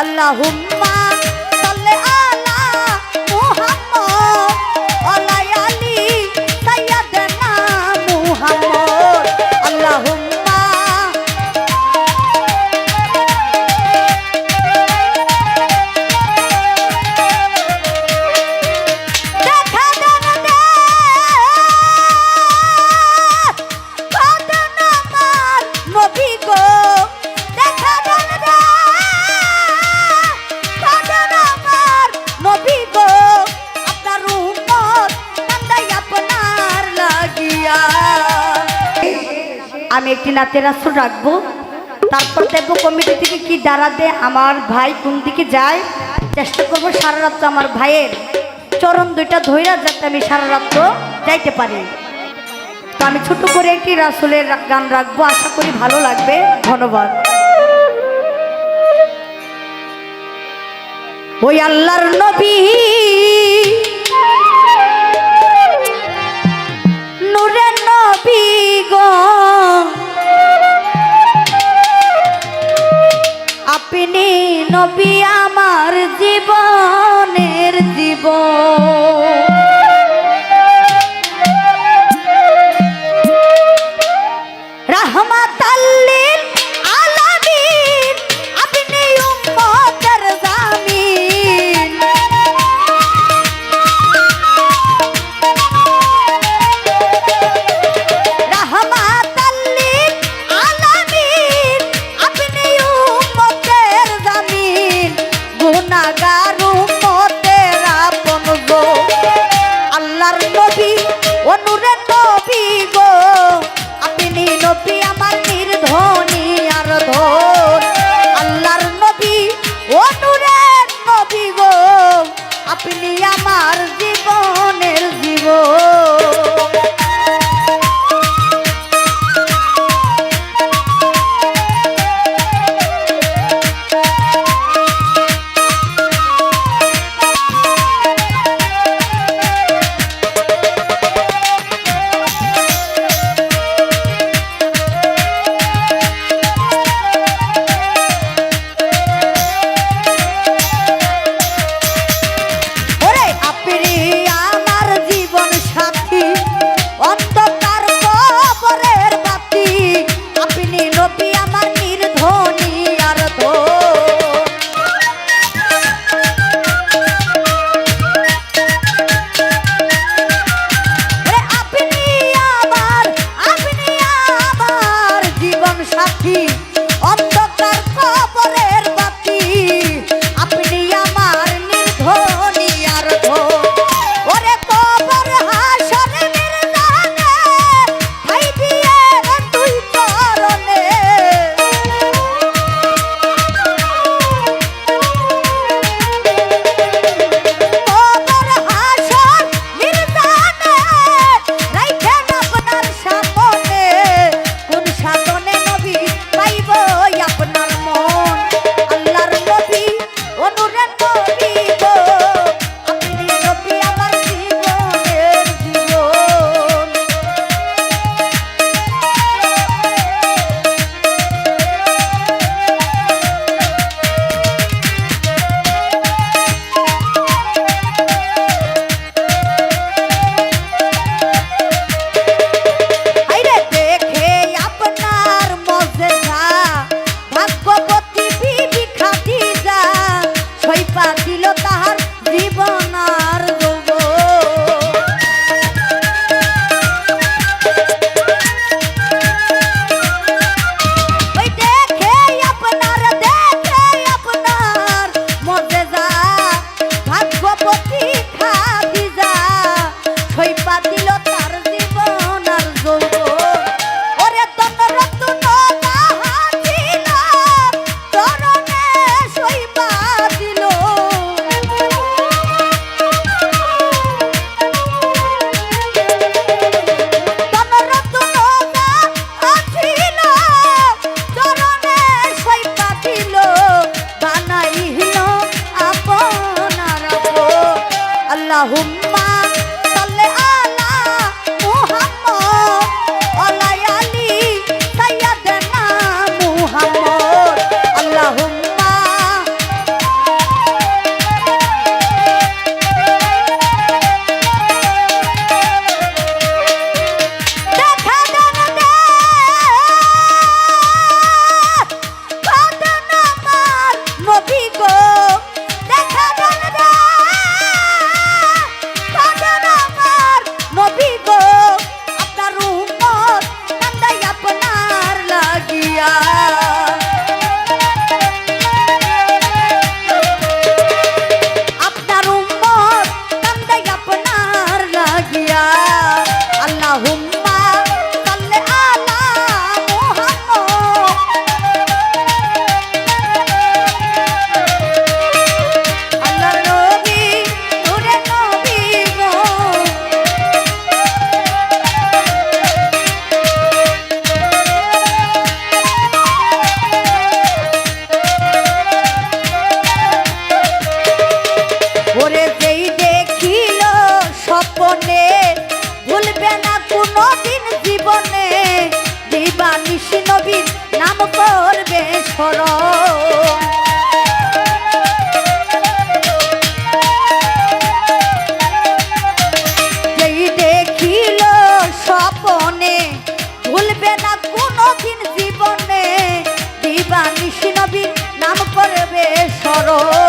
আল্লাহুম্মা সাল্লি আলা মুহাম্মদ ওয়া আলি সাইয়্যিদানা মুহাম্মদ আল্লাহুম্মা দেখা দেন দে কদম আমার নবী গো দেখা দেন দে কদম আমার নবী গো আপনার উম্মত কান্দাই আপনার লাগিয়া। আমি একটি নাতের আসর রাখবো, তারপর দেখবো কমিটি থেকে কি দাঁড়াতে আমার ভাই কোন দিকে যায়। চেষ্টা করবো সারা রাত আমার ভাইয়ের চরণ দুইটা ধইরা যাতে আমি সারা রাত যাইতে পারি। তো আমি ছোট করে একটি রাসূলের গান রাখবো, আশা করি ভালো লাগবে। ধন্যবাদ। ওই আল্লাহর নবী নূরের নবী গো আপনি নবী আমার জীবনের জীবন। রাহমাতাল লিল আলামিন আপনি উম্মতের জামিন। রাহমাতাল লিল আলামিন আপনি উম্মতের জামিন। গুনাহগার উম্মতের আপন গো স্মরণ। যেই দেখিল স্বপনে ভুলবে না কোনোদিন জীবনে, দিবানিশি নবীর নাম করবে স্মরণ।